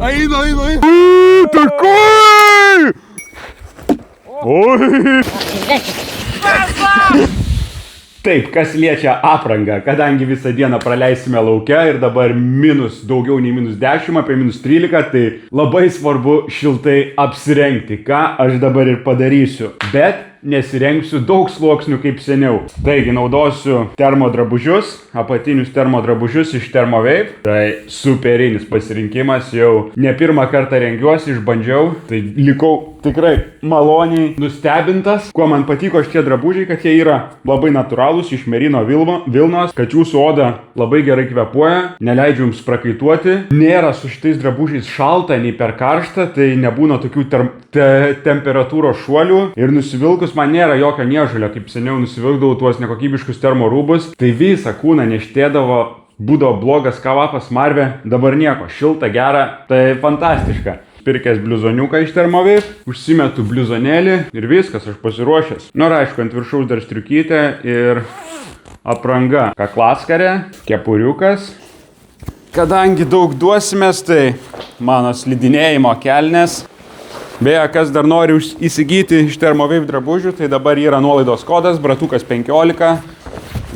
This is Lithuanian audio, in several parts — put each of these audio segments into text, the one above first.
Eina. Takai! Oi! Taip, kas liečia aprangą, kadangi visą dieną praleisime laukia ir dabar daugiau nei -10, apie -13, tai labai svarbu šiltai apsirengti, ką aš dabar ir padarysiu. Bet nesirengsiu daug sluoksnių kaip seniau. Taigi naudosiu termodrabužius, apatinius termodrabužius iš Thermowave. Tai superinis pasirinkimas, jau ne pirmą kartą rengiuosi, išbandžiau. Tai likau tikrai maloniai nustebintas. Kuo man patiko šitie drabužiai, kad jie yra labai natūralūs, iš merino vilnos, kad jūsų oda labai gerai kvepuoja, neleidžia jums prakaituoti. Nėra su šitais drabužiais šalta, nei per karšta, tai nebūna tokių temperatūros šuolių. Ir nusivilkus man nėra jokio niežulio, kaip seniau nusivilkdavau tuos nekokybiškus termorūbus. Tai visą kūną neštėdavo, būdavo blogas kvapas, smarvė, dabar nieko, šilta, gera, tai fantastiška. Pirkęs bliuzoniuką iš Thermowave, užsimetu bliuzonėlį ir viskas, aš pasiruošęs. Ir aišku, ant viršaus dar striukytė ir apranga. Kaklaskarė, kepuriukas. Kadangi daug duosimės, tai mano slidinėjimo kelnės. Beje, kas dar nori įsigyti iš Thermowave drabužių, tai dabar yra nuolaidos kodas, bratukas 15.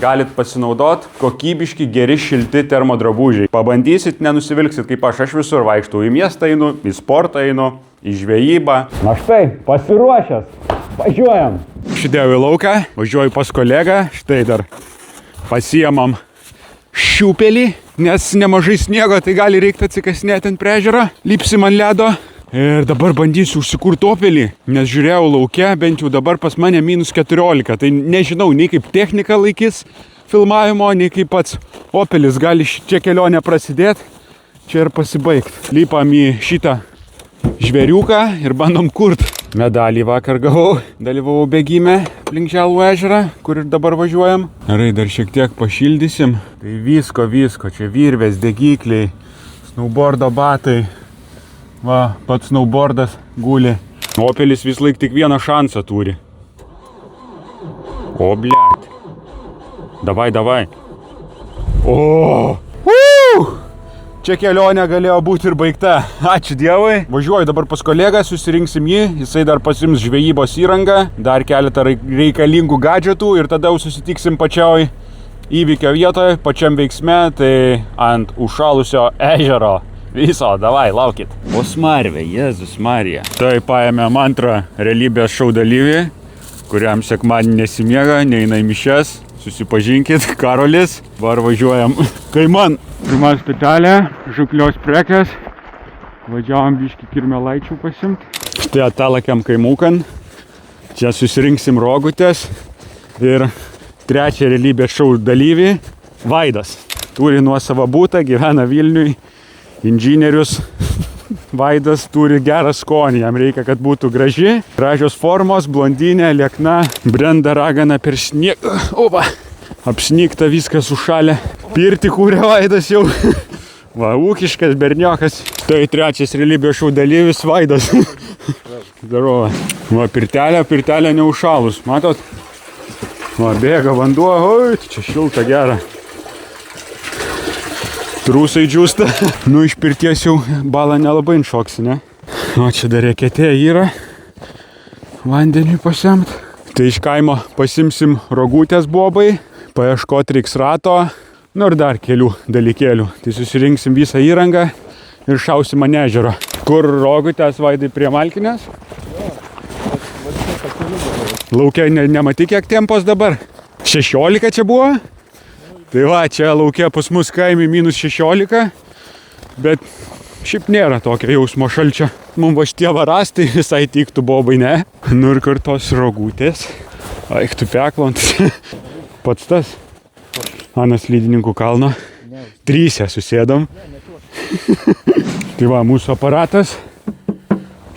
Galit pasinaudot, kokybiški, geri, šilti termodrabužiai. Pabandysit, nenusivilksit kaip aš visur vaikštau, į miestą einu, į sportą einu, į žvejybą. Na štai, pasiruošęs, važiuojam. Šidėjau į lauką, važiuoju pas kolegą, štai dar pasiemam šiupelį, nes nemažai sniego, tai gali reikti atsikasinėti ant prie ežero, lipsim ant ledo. Ir dabar bandysiu užsikurti opelį, nes žiūrėjau laukia, bent jau dabar pas mane -14, tai nežinau, nei kaip technika laikys filmavimo, nei kaip pats opelis gali čia kelionę prasidėti, čia ir pasibaigti. Lipam į šitą žvėriuką ir bandom kurti. Medalį vakar gavau, dalyvavau bėgime aplink Želvų ežerą, kur ir dabar važiuojam. Gerai, dar šiek tiek pašildysim. Tai visko, čia virvės, degikliai, snowboardo batai. Va, pats snowboardas guli. Opelis vis laik tik vieną šansą turi. O, bliat. Davai. O! Čia kelionė galėjo būti ir baigta. Ačiū Dievui. Važiuoju dabar pas kolegą, susirinksim jį. Jisai dar pasiims žvejybos įrangą, dar keletą reikalingų gadžetų ir tada jau susitiksim pačioj įvykio vietoje, pačiam veiksme, tai ant užšalusio ežero. Viso, davai, laukit. O smarvė, Jėzus Marija. Tai paėmėm antrą realybės šou dalyvį, kuriam sekmadienį nesimiega, neina į mišias. Susipažinkit, Karolis. Var važiuojam. Kaiman. Pirma stotelė, žuklios prekės. Važiavom biškį kirmelaičių pasimt. Štai atalakiam kaimukan. Čia susirinksim rogutės. Ir trečią realybės šou dalyvį, Vaidas. Turi nuosavą butą, gyvena Vilniui. Inžinierius Vaidas turi gerą skonį, jam reikia, kad būtų graži, gražios formos, blondinė, liekna, brenda ragana per sniegą, apsnigta, viskas užšalę. Pirtį kūrė Vaidas jau, va, ūkiškas berniokas. Tai trečias realybės šou dalyvis Vaidas. Darova. Va, pirtelė neužšalus, matot? Va, bėga vanduo, oi, čia šilta, gera. Trūsai džiūsta. Nu, iš pirties jau balą nelabai šoksi, ne? O čia dar reketė yra. Vandeniui pasiimt. Tai iš kaimo pasimsim rogutės bobai, paieškoti reiks rato, nu ir dar kelių dalykėlių. Tai susirinksim visą įrangą ir šausim ant ežero. Kur rogutės, Vaidai, prie Malkinės? Laukia nematyk, kiek tempos dabar? 16 čia buvo? Tai va, čia laukia pas mus kaime -16, bet šiaip nėra tokio jausmo šalčio. Mums va šitie varastai visai tiktų bobai, ne? Nu ir kartos rogutės. Eik tu peklont. Pats tas? Ant slidininkų kalno. 3 susėdom. Tai va, mūsų aparatas.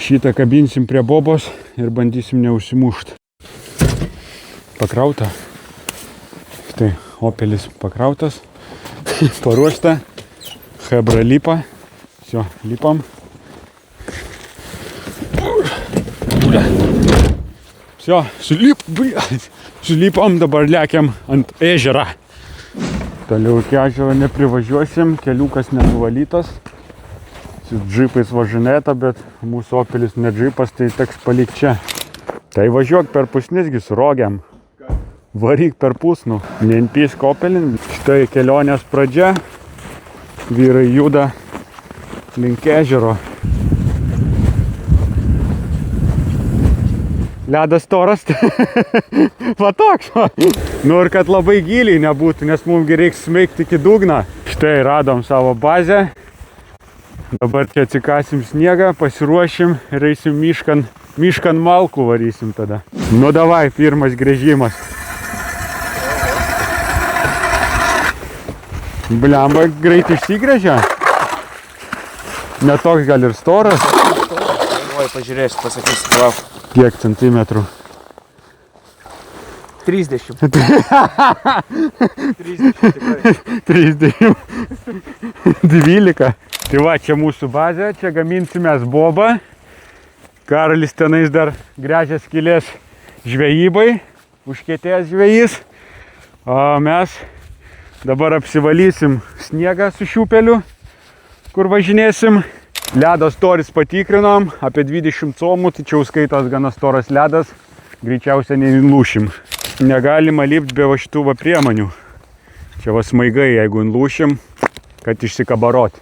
Šitą kabinsim prie bobos ir bandysim neužsimušti. Pakrauta. Štai. Opelis pakrautas, paruošta, Hebra lipa, Все, липам. Все, sulipom, dabar lekiam ant ežerą. Toliau iki ežero neprivažiuosim, keliukas nenuvalytas. Su džipais važinėta, bet mūsų Opelis ne džipas, tai teks palikti čia. Tai važiuok per Pusnisgį su rogiam. Varyk per Pusnų. Nenpysk Opelin. Štai kelionės pradžia. Vyrai juda link ežero. Ledas storas. Va toks. Nu ir kad labai giliai nebūtų, nes mums reiks smeigti iki dugną. Štai radom savo bazę. Dabar čia atsikasim sniegą, pasiruošim ir eisim miškan malkų varysim tada. Nu davai, pirmas gręžimas. Blemba, greit išsigręžia. Netoks gal ir storas. Oi, pažiūrėsiu, pasakysiu, lauk. Kiek centimetrų? 30. 30 tikrai. 30. 12. Tai va, čia mūsų bazė, čia gaminsimės bobą. Karolis tenais dar gręžia skylės žvejybai, užkietėjęs žvejys. O mes dabar apsivalysim sniegą su šiupeliu, kur važinėsim. Ledo storis patikrinom, apie 20 comų, tai čia skaitos gana storas ledas, greičiausiai nenulūšim. Negalima lipti be va šitų va priemonių. Čia va smaigai, jeigu nulūšim, kad išsikabarot.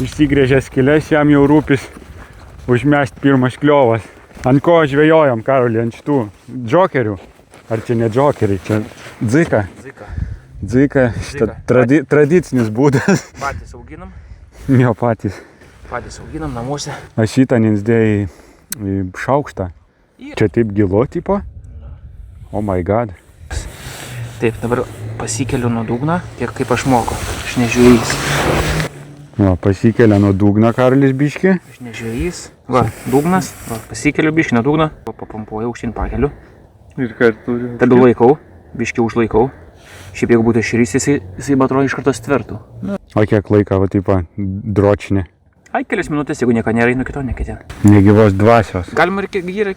Išsigrėžė skylės, jam jau rūpis užmest pirmas kliovas. Ant ko žvejojom, Karoli, ant šitų džokerių? Ar čia ne džokeriai, čia dzika? Dzika, šitą tradicinis būdas. Patys auginam. Jo, patys. Patys auginam namuose. Aš šitą ninsdėjai į šaukštą. Čia taip gilu, tipo? Oh my god. Taip, dabar pasikeliu nuo dugno, tiek kaip aš moku. Aš nežvejys. Jo, pasikelia nuo dugno Karolis biški. Aš nežvejys. Va, dugnas. Va, pasikeliu biški nuo dugno. Papampuoju, aukštyn pakeliu. Ir ką turi? Tada laikau, biški užlaikau. Šiaip jeigu būtų širys, jisai atrodo iš karto stvertų. O kiek laiką, va taip, dročinė? Ai, kelias minutės, jeigu nieko nėra, einu kito neketė. Negyvos dvasios. Galima ir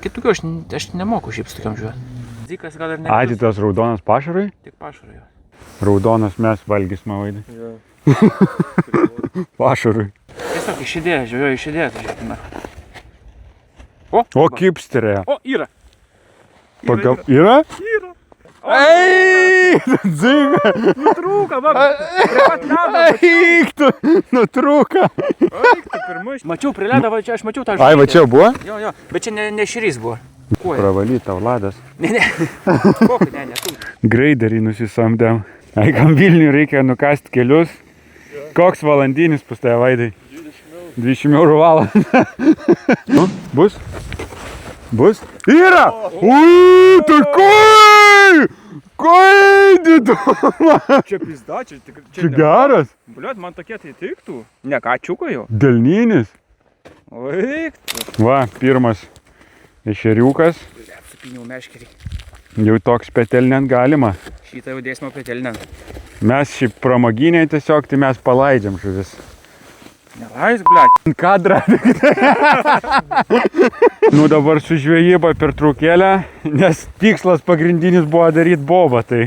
kitokių, aš nemoku šiaip su tokiam žvejoti. Dzikas gal ir ne. Ai, tai tos raudonas pašarai? Tik pašarai. Raudonas mes valgys mavaidai. Jo. Pašarui. Tiesiog išidėję, žvejojau išidėję, tai žiūrėkime. O, kipsterė. O, yra. Yra? Yra. Ei, dzika. Nutrūka, va. Prie pat ledo. Eik tu, nutrūka. Eik tu pirmus. Mačiau prie ledo, va čia aš mačiau tą žvejį. Ai, va čia buvo? Jo, bet čia ne širys buvo. Kuo? Pravalyt tau ladas. Ne. Kokį, ne, tu. Greiderį nusisamdėm. Ai, kam Vilniui reikia nukast kelius. Koks valandinis pas tave, Vaidai? 20 eurų valandą. Nu, bus? Bus? Yra! Uuu, tai kai! Kai, diduma! Čia pizda, čia tikrai. Čia geras? Bliuot, man tokie tai tiktų. Ne, ką čiuko jau? Delninis. Eik tu. Va, pirmas ešeriukas. Supiniau meškerį. Jau toks petelnent galima. Šitą jau dėsime petelinę. Mes šiaip pramoginiai tiesiog, tai mes palaidžiam žuvis. Nelaisk, bliuot. Kadrą. Nu dabar su žvejyba per trūkėlę, nes tikslas pagrindinis buvo daryti bobą. Tai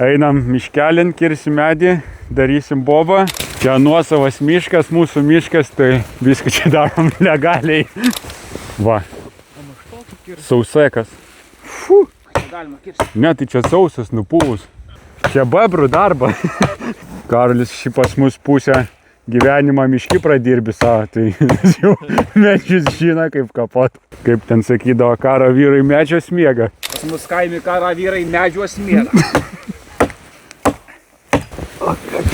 einam miškelin, kirsim medį, darysim bobą. Čia nuosavas miškas, mūsų miškas, tai viską čia darom legaliai. Va, sausekas. Fu. Galima kirsti. Ne, tai čia sausas, nupūvus. Čia bebrų darba. Karolis šį pas mus pusę gyvenimą miški pradirbi savo, tai jau medžius žino kaip kapot. Kaip ten sakydavo, karo vyrai medžios miega. Pas mus kaimi karo vyrai medžios miega.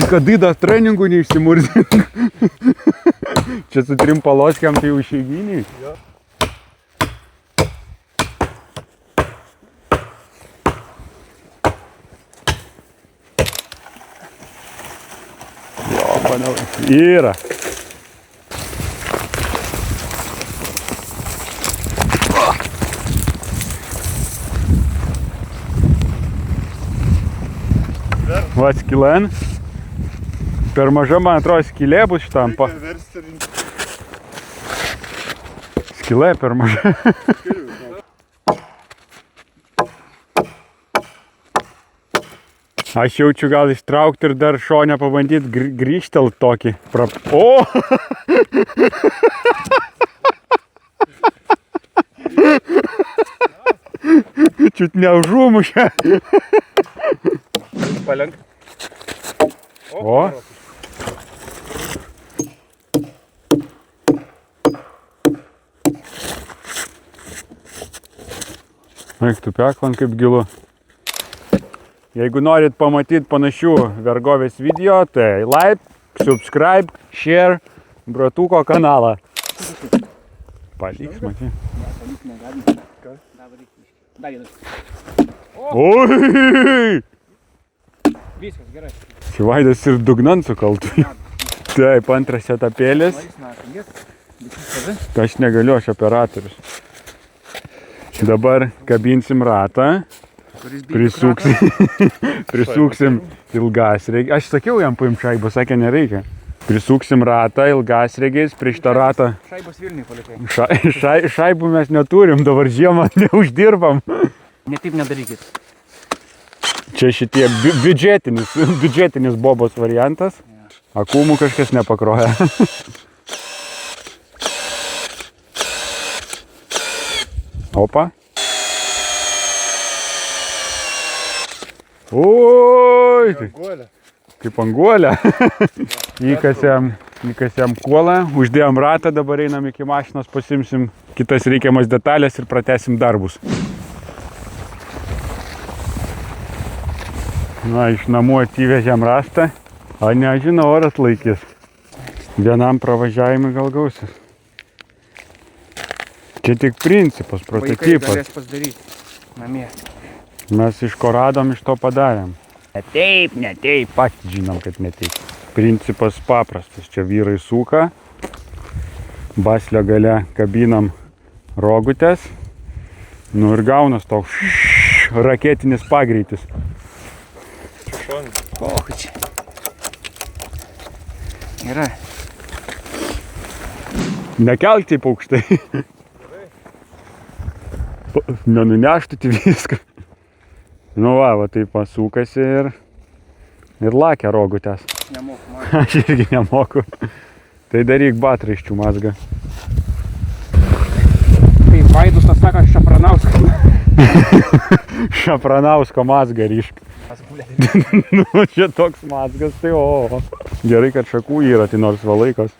Kadai dar treningų neišsimurzi. Čia su 3 paloskiam tai užeiginiai. Yra. Va skilen. Per maža, man atrodo, skylė bus šitam. Skylė per maža. Aš jaučiu gal ištraukti ir dar šonę pabandyti grįžtelt tokį. O! Čiut neužumušė. Palenk. O? Eik, tu peklan kaip gilu. Jeigu norit pamatyti panašių vergovės video, tai like, subscribe, share bratuko kanalą. Paliks, matai. Oi! Viskas gerai. Šivaidas ir dugnan sukaltų. Taip, antras etapėlis. Aš negaliu, aš operatorius. Dabar kabinsim ratą. Prisuksim ilgasregį. Aš sakiau jam paim šaibą, sakė nereikia. Prisuksim ratą ilgasregiais, prieš tą ratą. Šaibos Vilniui palikai. Šaibų mes neturim, dabar žiemą neuždirbam. Ne taip nedarykit. Čia šitie biudžetinis bobos variantas. Akumų kažkas nepakroja. Opa. Oi, kaip anguolė. Įkasėm kuolą, uždėjom ratą, dabar einam iki mašinos, pasimsim kitas reikiamas detalės ir pratesim darbus. Na, iš namų atsivežėm rastą, o nežinau, ar atlaikys. Vienam pravažiavimui gal gausis. Čia tik principas, prototipas. Vaikai galės pasidaryti namie. Mes iš ko radom, iš to padarėm. Ne taip, patys žinom, kad ne taip. Principas paprastas. Čia vyrai suka, baslio gale kabinam rogutės, nu ir gaunas toks raketinis pagreitis. Čia. Gerai. Nekelk taip aukštai. Nenuneštų viską. Nu va, taip pasukasi ir lakia rogutės. Nemoku, man. Aš irgi nemoku. Tai daryk batraiščių mazgą. Tai Vaidus tas sako Šapranausko. Šapranausko mazgą ryšk. Nu, čia toks mazgas, tai o. Gerai, kad šakų yra, tai nors valaikos.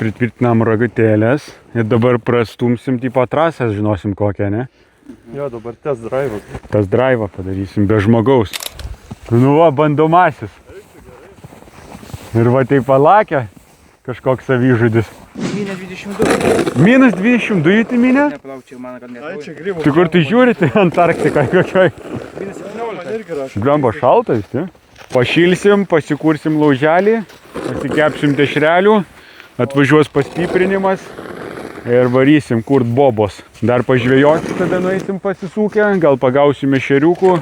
Pritvirtinam ragutėlės ir dabar prastumsim tipo trasas, žinosim kokią, ne? Jo, dabar test drive'as. Test drive'ą padarysim be žmogaus. Nu va, bandomasis. Ir va taip palakė kažkoks savižudis. Minė 22. Minus 22 į minę? Nepalauk, čia man, kad Ai, neturi. čia grybų. Tai kur tu žiūrite Antarktiką kokioj? Minė 17. Glemba šaltas, tai? Pašilsim, pasikursim lauželį, pasikepsim dešrelių, atvažiuos pastiprinimas ir varysim kurt bobos. Dar pažvėjosim, tada nueisim pasisukę, gal pagausim ešeriukų,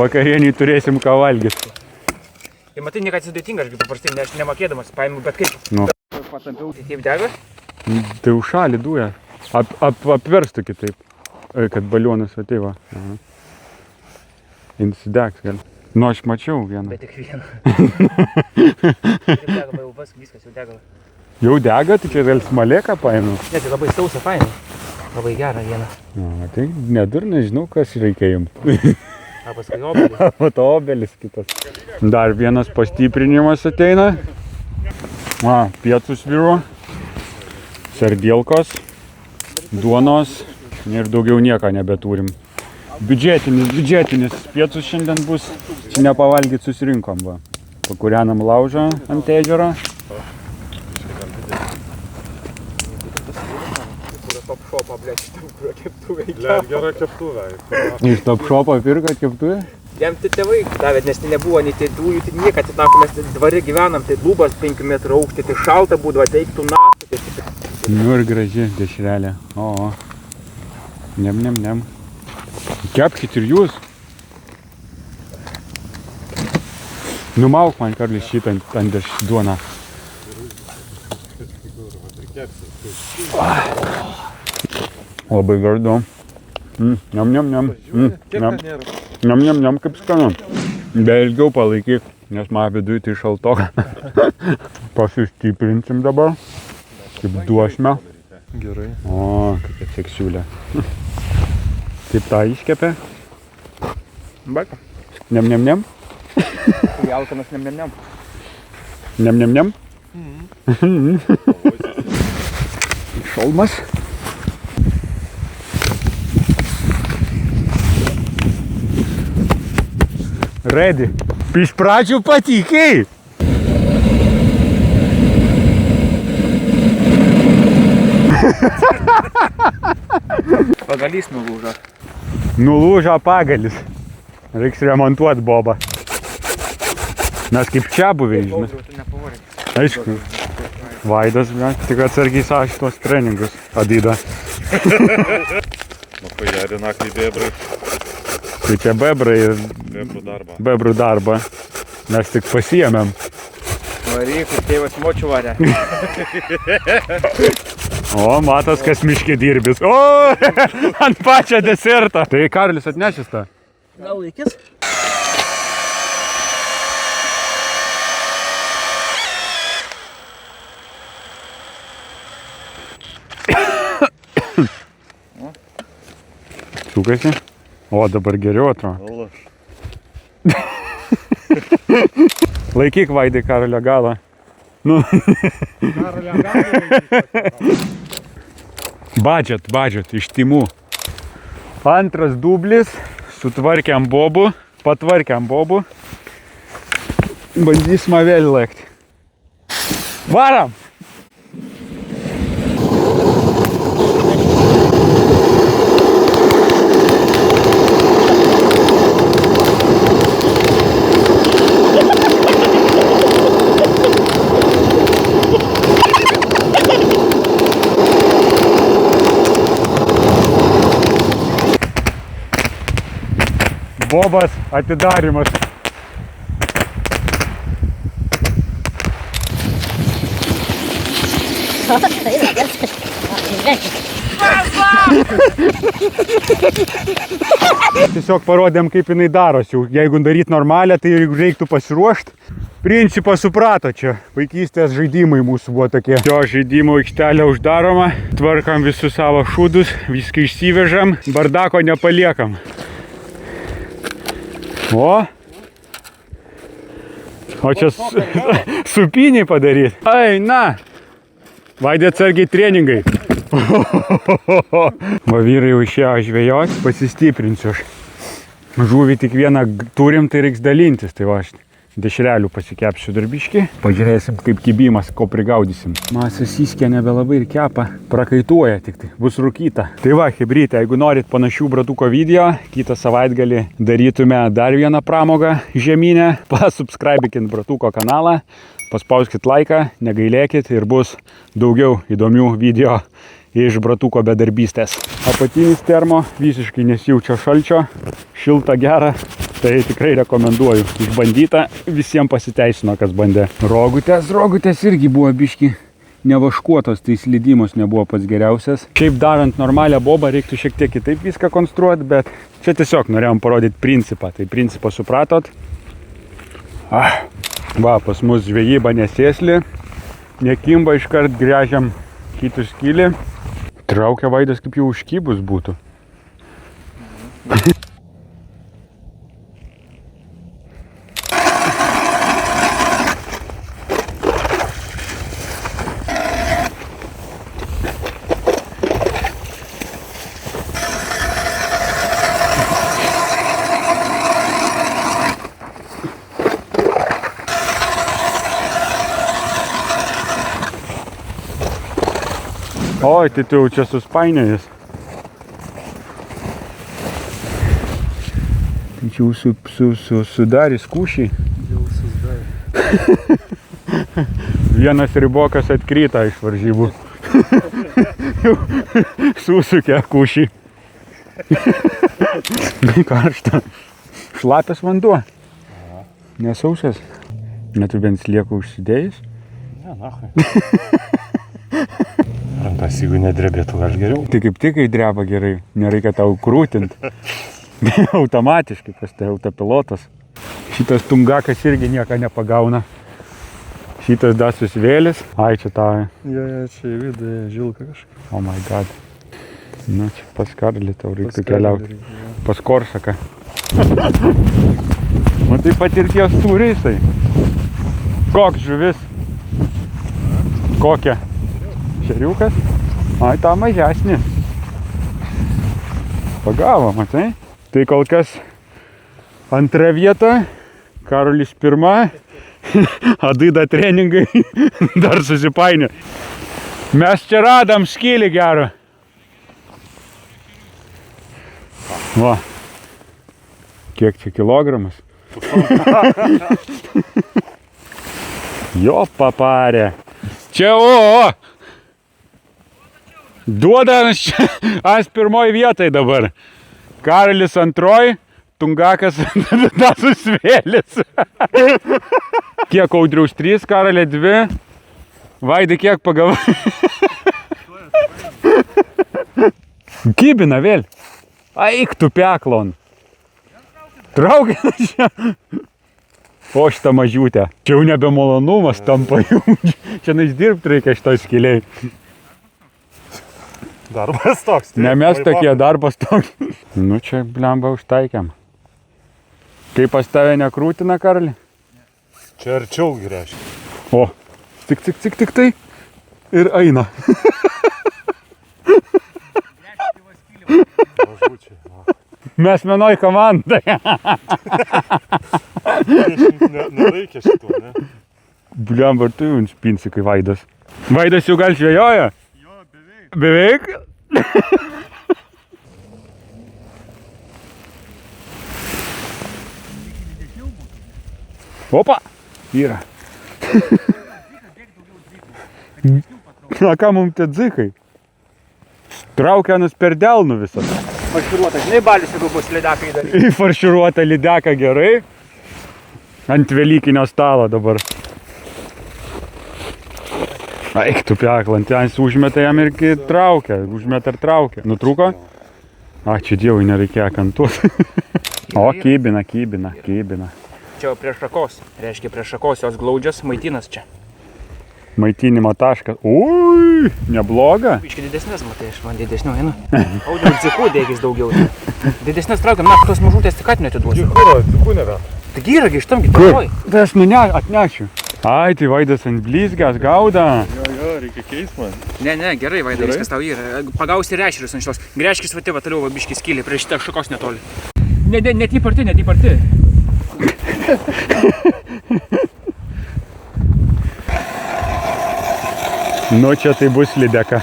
vakarienį turėsim ką valgyti. Tai matai, niekad sudėtinga, aš paprastai aš nemokėdamas paimu, bet kaip? Nu. Patampiau, kaip dega? Tai užšalį duja. Apverstų kitaip, kad balionas ateiva. Insidegs gal. Nu, aš mačiau vieną. Bet tik vieną. Kaip dega, jau viskas jau dega. Jau dega, tai čia gal smalėką paėmiau. Ne, tai labai sausa paėmiau. Labai gerą vieną. Na, tai nedur, nežinau, kas reikia jums. A paskui obelį. O to obelis kitas. Dar vienas pastiprinimas ateina. Pietus vyru, sardielkos, duonos ir daugiau nieko nebeturim. Biudžetinis pietus šiandien bus. Čia nepavalgyt susirinkom, va. Pakūrenam laužą ant ežero. Top shopą, blėt, šitam, kurio keptuvė. Gera keptuvė. Iš top shopo pirkat keptuvę? Jam tai tėvai davė, nes tai nebuvo nei tai dujų, tai niekad, tai nako, mes tai dvari gyvenam, tai lubas 5 metrų aukštį, tai šalta būdavo, teiktų naktį. Nu ir graži dešrelė. O. Nem. Kepkit ir jūs. Numauk man, Karlis, šitą ant duoną. Labai gardu. Niam. Kiek ten nėra? Niam, kaip skanu. Be ilgiau palaikyk, nes man viduje tai šaltoka. Pasistiprinsim dabar. Kaip duosme. Gerai. O, kokia seksiulė. Kaip tą iškepė? Baka. Nem. Tai alkanas nem. Nem. Šalmas. Ready. Iš pradžių patikėjai. Pagalys nulūžo. Nulūžo pagalis. Reiks remontuoti bobą. Mes kaip čia buvai, žinai. Aišku. Vaidas, tik atsargiai savo šitos treningus. Adyda. Pajarina kaip bebrai. Tai čia bebrai ir bebrų darbą. Mes tik pasiėmėm. Varyk, kaip tėvas močių varė. O, matas, kas miške dirbis. O, ant pačią desertą. Tai Karolis atnešęs tą. Gal laikis? Sukasi. O, dabar geriau atrodo. Laikyk, Vaidai, Karolio galą. Nu. Karolio galą. Budget, iš Timų. Antras dublis. Sutvarkiam bobų. Patvarkiam bobų. Bandysime vėl lėkti. Varam! Bobas atidarimas. Tiesiog parodėm, kaip jinai darosi. Jeigu daryt normalią, tai reiktų pasiruošti. Principą suprato čia. Vaikystės žaidimai mūsų buvo tokie. Jo žaidimų aikštelė uždaroma. Tvarkam visus savo šūdus. Viską išsivežam. Bardako nepaliekam. O čia supiniai padaryti. Ai, na. Vaidė atsargiai treningai. Va vyrai jau išėjo žvejot, pasistiprinsiu aš. Žuvį tik vieną turim, tai reiks dalintis. Tai va aš dešrelių pasikepsiu darbiškį. Pažiūrėsim, kaip kibimas, ko prigaudysim. Masas įskė nebelabai ir kepa. Prakaituoja tik tai, bus rūkyta. Tai va, hebrytė, jeigu norit panašių bratuko video, kitą savaitgalį darytume dar vieną pramogą žemynę. Pasubscribikit bratuko kanalą, paspauskit laiką, negailėkit ir bus daugiau įdomių video iš bratuko bedarbystės. Apatinis termo, visiškai nesijaučia šalčio, šilta gera. Tai tikrai rekomenduoju. Išbandyta, visiems pasiteisino, kas bandė. Rogutės irgi buvo biški nevaškuotos, tai slidimas nebuvo pats geriausias. Šiaip darant normalią bobą, reiktų šiek tiek kitaip viską konstruoti, bet čia tiesiog norėjom parodyti principą. Tai principą supratot. Va, pas mus žvejyba nesėsli. Nekimba, iškart gręžiam kitų skylį. Traukia Vaidas, kaip jau užkybus būtų. Oi, tai tu jau čia suspainėjęs. Tai čia jau sudarys kūšiai. Jau susidarė. Vienas ribokas atkryta iš varžybų. Susukė kūšiai. Karšta. Šlapias vanduo. Nesausas. Net tu bent slieku užsidėjęs? Ne, nachai. Rankas, jeigu nedrebėtų, aš geriau. Tai kaip tik, kai dreba gerai, nereikia tau krūtint. Automatiškai, pas tai autopilotas. Šitas tungakas irgi nieko nepagauna. Šitas dar susvėlis. Ai, čia tau. Jo, čia į vidų žilka kažkaip. Oh my god. Nu, čia pas Karlį tau reiktų keliauti. Pas Korsaką. Nu, tai patirties turi jisai. Koks žuvis? Kokia? Šeriukas? Ai, tą mažesnį. Pagavo, matai? Tai kol kas antra vieta. Karolis pirma. Adida treningai dar susipainė. Mes čia radam skylį gerą. Va. Kiek čia kilogramas? Jo paparė. Čia o! Duoda aš pirmoj vietai dabar. Karolis antroj, Tungakas dar susvėlis. Kiek Audriaus 3, Karolė 2. Vaidai kiek pagavai? Kybina vėl. Eik tu peklon. Traukia čia. O šitą mažiutę. Čia jau nebe malonumas tampa jau. Čia išdirbti reikia šitoj skiliai. Darbas toks. Ne mes tokie, darbas toks. Nu čia blemba užtaikiam. Kaip pas tave nekrūtina, Karli? Čia arčiau gręžti. O, tik tai. Ir eina. Mažučiai. Mes vienoj komandai. Nereikia šito, ne? Blemba, tu jau spinsi, kai Vaidas. Vaidas jau gal žvejoja? Jo, beveik. Beveik? Opa! Yra. A ką mums tie dzikai? Traukia nus per delnų visą. Farširuota, žinai, balius, jeigu bus lydekai dar. Farširuota lydeka gerai. Ant velykinio stalo dabar. Eik tu peklant, ten užmeta jam ir traukia. Užmeta ir traukia. Nutrūko? Ačiū Dievui, nereikėjo kantuoti. O, kybina. Čia jau prie šakos. Reiškia, prie šakos jos glaudžios maitinas čia. Maitinimo taškas. Ui, nebloga. Biškai didesnės, matai, aš man didesnių einu. Audriau dzikų dėgis daugiau. Didesnės traukiam, na, tos mažutės tik atneatiduosiu. Dzikų nėra. Taigi yra, ištam Kur? gitaroj. Tai aš atnešiu. Ai, tai Vaidas ant blizgės gauda. Jo, reikia keist man. Ne, gerai, Vaidai, viskas tau yra. Pagausi ir ešerius ant šitos. Greškis va toliau va biškį skylį, prie šitą šakos netoli. Net į parti. Nu, čia tai bus lydeka.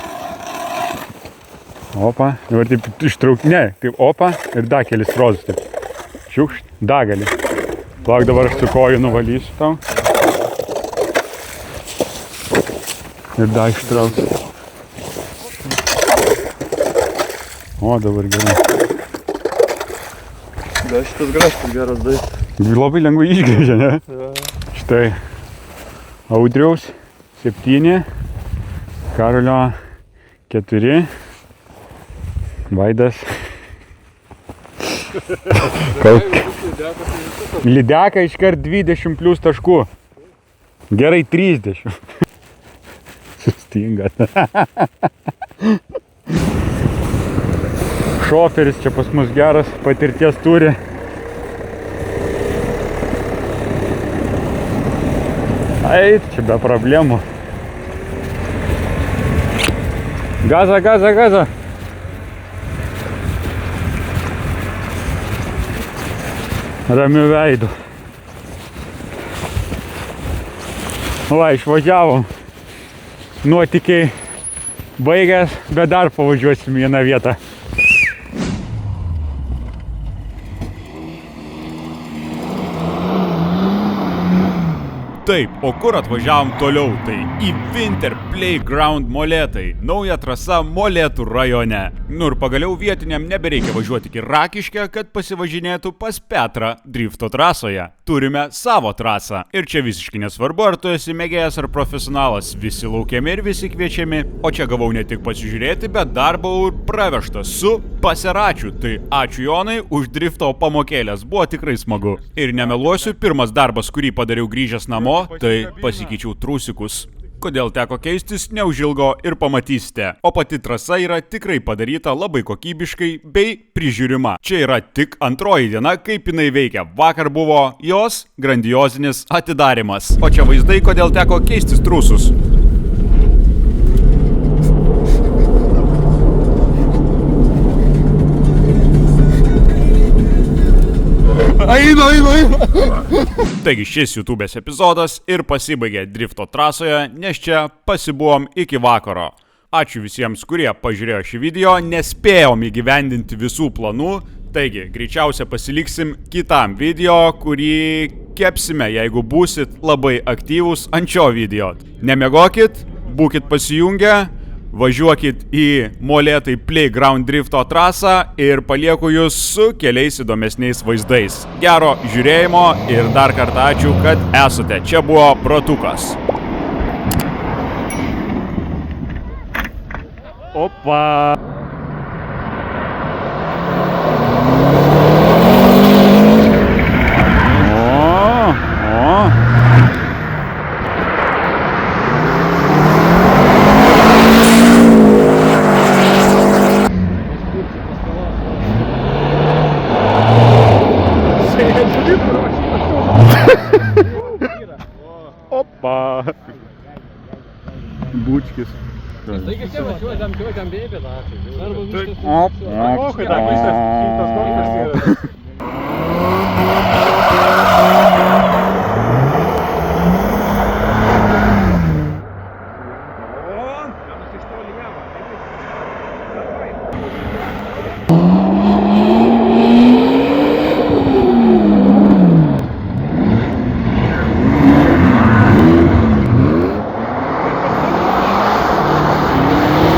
Opa, dabar taip ištrauk, ne, taip opa ir da kelis rozus taip. Šiukšt, da gali. Plauk, dabar aš su koju nuvalysiu tau. Ir da ištrauksiu. O, dabar gerai. Da, šitas graštas geras daiktas. Labai lengvai išgrėžia, ne? Ja. Štai Audriaus 7, Karolio 4, Vaidas. Lydeka iškart 20 plius taškų. Gerai 30. Sustinga. Šoferis čia pas mus geras, patirties turi. Ait, čia be problemų. Gaza. Ramiu veidu. Va, išvažiavom. Nuotykiai baigęs, bet dar pavažiuosim vieną vietą. Taip, o kur atvažiavom toliau? Tai į Winter Playground Molėtai. Nauja trasa Molėtų rajone. Nu ir pagaliau vietiniam nebereikia važiuoti iki Rakiškio, kad pasivažinėtų pas Petrą drifto trasoje. turime savo trasą. Ir čia visiškai nesvarbu, ar tu esi mėgėjas ar profesionalas. Visi laukiami ir visi kviečiami. O čia gavau ne tik pasižiūrėti, bet dar buvau ir pravežtas su pasiračiu. Tai ačiū Jonai už drifto pamokėlės. Buvo tikrai smagu. Ir nemeluosiu, pirmas darbas, kurį padariau grįžęs namo, tai pasikeičiau trusikus. Kodėl teko keistis, neužilgo ir pamatysite. O pati trasa yra tikrai padaryta labai kokybiškai bei prižiūrima. Čia yra tik antroji diena, kaip jinai veikia. Vakar buvo jos grandiozinis atidarimas. O čia vaizdai, kodėl teko keistis trusus. Taigi šis YouTube'ės epizodas ir pasibaigė drifto trasoje, nes čia pasibuvom iki vakaro. Ačiū visiems, kurie pažiūrėjo šį video, nespėjom įgyvendinti visų planų, taigi greičiausia pasiliksim kitam video, kurį kepsime, jeigu būsit labai aktyvūs ant šio video. Nemiegokit, būkit pasijungę. Važiuokit į Molėtai Playground drifto trasą ir palieku jūs su keliais įdomesniais vaizdais. Gero žiūrėjimo ir dar kartą ačiū, kad esate. Čia buvo Bratukas. Opa! Opa! Bučkis. Taigi čia važiuojam bėbė, O, kai dar visas šitas kortas yra.